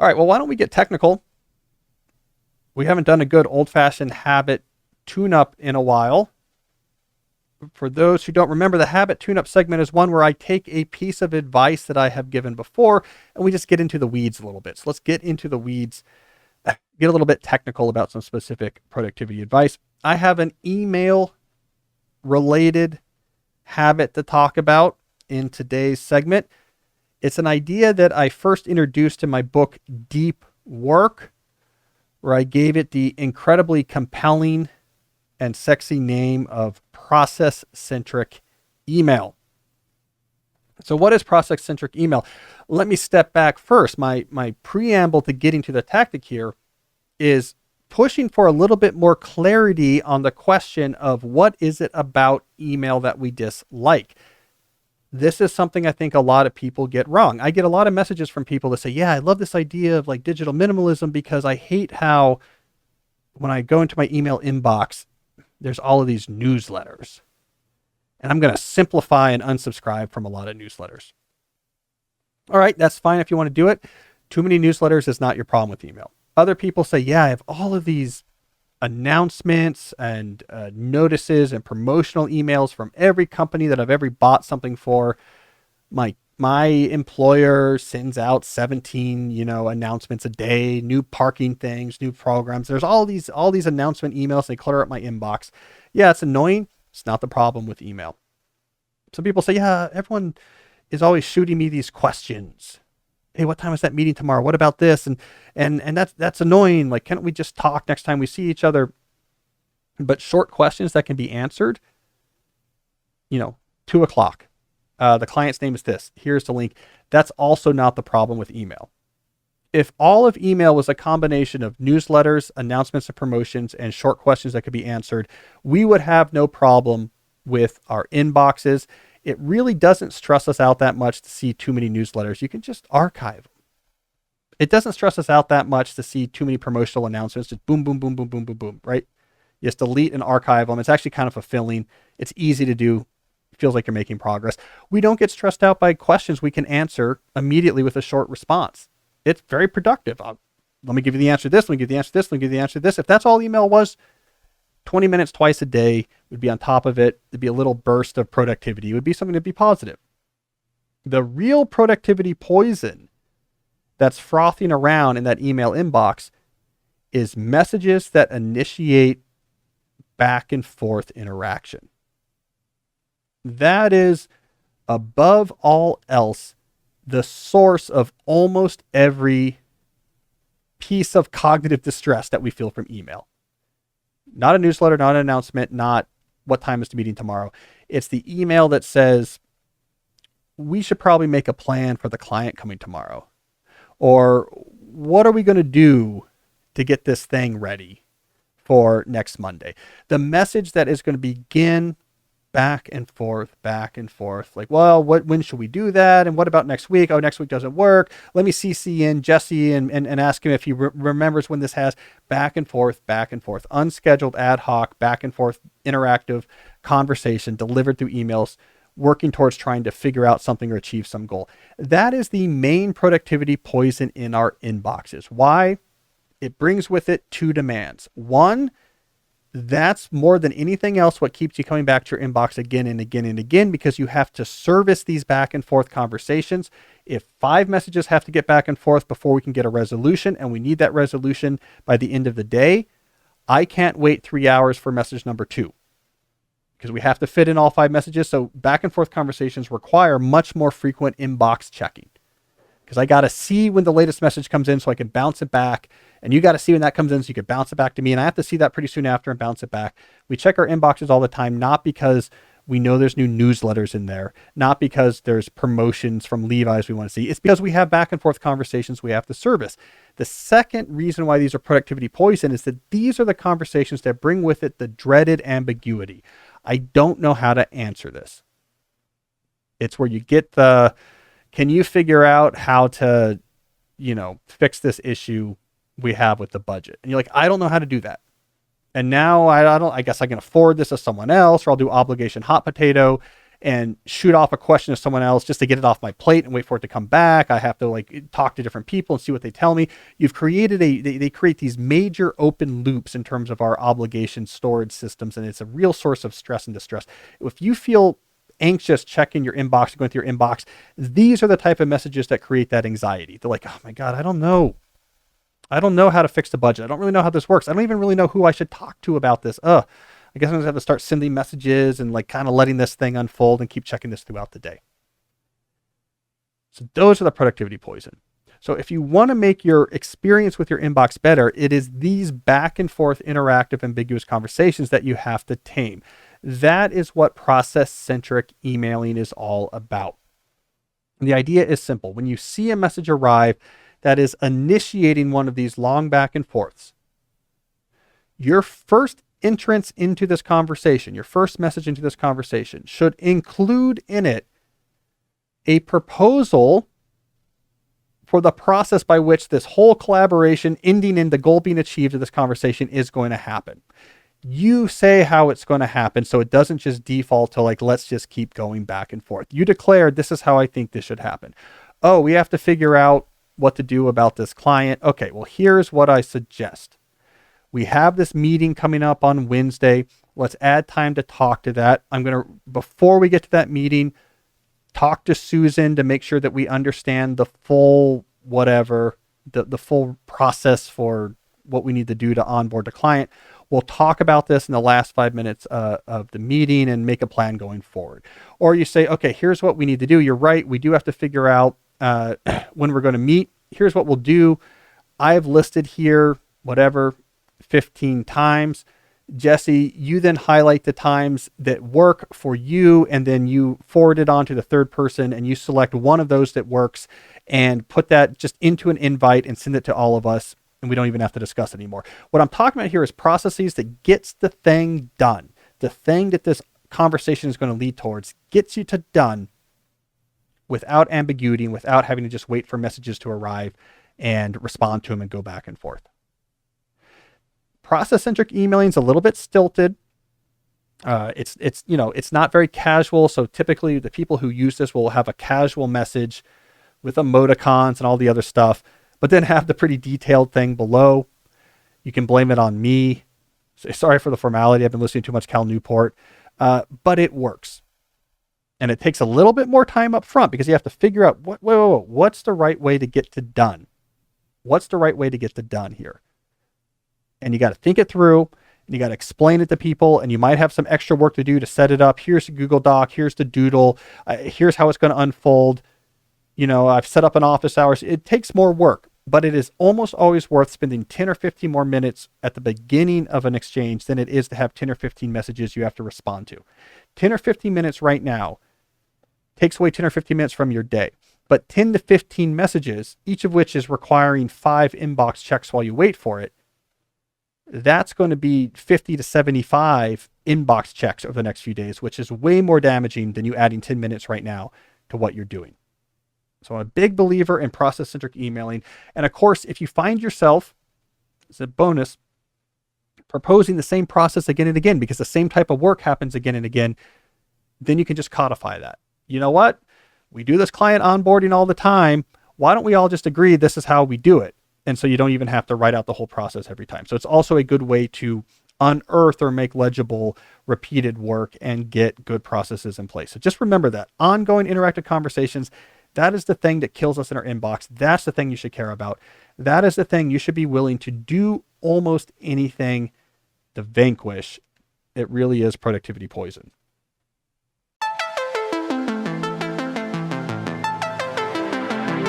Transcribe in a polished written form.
All right, well, why don't we get technical? We haven't done a good old-fashioned habit tune-up in a while. For those who don't remember, the habit tune-up segment is one where I take a piece of advice that I have given before and we just get into the weeds a little bit. So let's get into the weeds, get a little bit technical about some specific productivity advice. I have an email-related habit to talk about in today's segment. It's an idea that I first introduced in my book, Deep Work, where I gave it the incredibly compelling and sexy name of process-centric email. So what is process-centric email? Let me step back first. My preamble to getting to the tactic here is pushing for a little bit more clarity on the question of what is it about email that we dislike. This is something I think a lot of people get wrong. I get a lot of messages from people that say, yeah, I love this idea of like digital minimalism because I hate how when I go into my email inbox, there's all of these newsletters. And I'm going to simplify and unsubscribe from a lot of newsletters. All right, that's fine if you want to do it. Too many newsletters is not your problem with email. Other people say, yeah, I have all of these announcements and notices and promotional emails from every company that I've ever bought something for. My employer sends out 17, announcements a day, new parking things, new programs. There's all these announcement emails. They clutter up my inbox. Yeah, it's annoying. It's not the problem with email. Some people say, yeah, everyone is always shooting me these questions. Hey, what time is that meeting tomorrow? What about this? And that's annoying. Like, can't we just talk next time we see each other? But short questions that can be answered, 2:00. The client's name is this. Here's the link. That's also not the problem with email. If all of email was a combination of newsletters, announcements and promotions, and short questions that could be answered, we would have no problem with our inboxes. It really doesn't stress us out that much to see too many newsletters. You can just archive them. It doesn't stress us out that much to see too many promotional announcements. Just boom, boom, boom, boom, boom, boom, boom, right? You just delete and archive them. It's actually kind of fulfilling. It's easy to do. It feels like you're making progress. We don't get stressed out by questions we can answer immediately with a short response. It's very productive. Let me give you the answer to this. Let me give you the answer to this. Let me give you the answer to this. If that's all email was, 20 minutes twice a day would be on top of it. It'd be a little burst of productivity. It would be something to be positive. The real productivity poison that's frothing around in that email inbox is messages that initiate back and forth interaction. That is, above all else, the source of almost every piece of cognitive distress that we feel from email. Not a newsletter, not an announcement, not what time is the meeting tomorrow. It's the email that says, we should probably make a plan for the client coming tomorrow. Or what are we going to do to get this thing ready for next Monday? The message that is going to begin back and forth. Like, well, when should we do that? And what about next week? Oh, next week doesn't work. Let me CC in Jesse and ask him if he remembers when this has back and forth, unscheduled, ad hoc, back and forth, interactive conversation delivered through emails, working towards trying to figure out something or achieve some goal. That is the main productivity poison in our inboxes. Why? It brings with it two demands. One, that's more than anything else what keeps you coming back to your inbox again and again and again, because you have to service these back and forth conversations. If 5 messages have to get back and forth before we can get a resolution, and we need that resolution by the end of the day, I can't wait 3 hours for message number 2 because we have to fit in all 5 messages. So back and forth conversations require much more frequent inbox checking, because I got to see when the latest message comes in so I can bounce it back. And you got to see when that comes in so you can bounce it back to me. And I have to see that pretty soon after and bounce it back. We check our inboxes all the time, not because we know there's new newsletters in there, not because there's promotions from Levi's we want to see. It's because we have back and forth conversations we have to service. The second reason why these are productivity poison is that these are the conversations that bring with it the dreaded ambiguity. I don't know how to answer this. It's where you get the, can you figure out how to, fix this issue we have with the budget? And you're like, I don't know how to do that. And now I guess I can afford this to someone else, or I'll do obligation hot potato. and shoot off a question to someone else just to get it off my plate and wait for it to come back. I have to like talk to different people and see what they tell me. You've created they create these major open loops in terms of our obligation storage systems, and it's a real source of stress and distress. If you feel anxious checking your inbox, going through your inbox, these are the type of messages that create that anxiety. They're like, oh my God, I don't know how to fix the budget. I don't really know how this works. I don't even really know who I should talk to about this. I guess I'm gonna have to start sending messages and like kind of letting this thing unfold and keep checking this throughout the day. So those are the productivity poison. So if you want to make your experience with your inbox better, it is these back and forth interactive, ambiguous conversations that you have to tame. That is what process-centric emailing is all about. And the idea is simple. When you see a message arrive that is initiating one of these long back and forths, your first entrance into this conversation, your first message into this conversation should include in it a proposal for the process by which this whole collaboration ending in the goal being achieved of this conversation is going to happen. You say how it's going to happen so it doesn't just default to like, let's just keep going back and forth. You declare, this is how I think this should happen. Oh, we have to figure out what to do about this client. Okay, well, here's what I suggest. We have this meeting coming up on Wednesday. Let's add time to talk to that. Before we get to that meeting, talk to Susan to make sure that we understand the full the full process for what we need to do to onboard the client. We'll talk about this in the last 5 minutes of the meeting and make a plan going forward. Or you say, okay, here's what we need to do. You're right. We do have to figure out when we're going to meet. Here's what we'll do. I've listed here, 15 times. Jesse, you then highlight the times that work for you, and then you forward it on to the third person, and you select one of those that works and put that just into an invite and send it to all of us, and we don't even have to discuss it anymore. What I'm talking about here is processes that gets the thing done. The thing that this conversation is going to lead towards gets you to done without ambiguity and without having to just wait for messages to arrive and respond to them and go back and forth. Process-centric emailing is a little bit stilted. It's not very casual. So typically the people who use this will have a casual message with emoticons and all the other stuff, but then have the pretty detailed thing below. You can blame it on me. Sorry for the formality. I've been listening to too much Cal Newport, but it works. And it takes a little bit more time up front because you have to figure out what's the right way to get to done. What's the right way to get to done here? And you got to think it through, and you got to explain it to people, and you might have some extra work to do to set it up. Here's the Google Doc. Here's the doodle. Here's how it's going to unfold. I've set up an office hours. It takes more work, but it is almost always worth spending 10 or 15 more minutes at the beginning of an exchange than it is to have 10 or 15 messages you have to respond to. 10 or 15 minutes right now takes away 10 or 15 minutes from your day. But 10 to 15 messages, each of which is requiring 5 inbox checks while you wait for it, that's going to be 50 to 75 inbox checks over the next few days, which is way more damaging than you adding 10 minutes right now to what you're doing. So I'm a big believer in process-centric emailing. And of course, if you find yourself, as a bonus, proposing the same process again and again, because the same type of work happens again and again, then you can just codify that. You know what? We do this client onboarding all the time. Why don't we all just agree this is how we do it? And so you don't even have to write out the whole process every time. So it's also a good way to unearth or make legible repeated work and get good processes in place. So just remember that ongoing interactive conversations, that is the thing that kills us in our inbox. That's the thing you should care about. That is the thing you should be willing to do almost anything to vanquish. It really is productivity poison.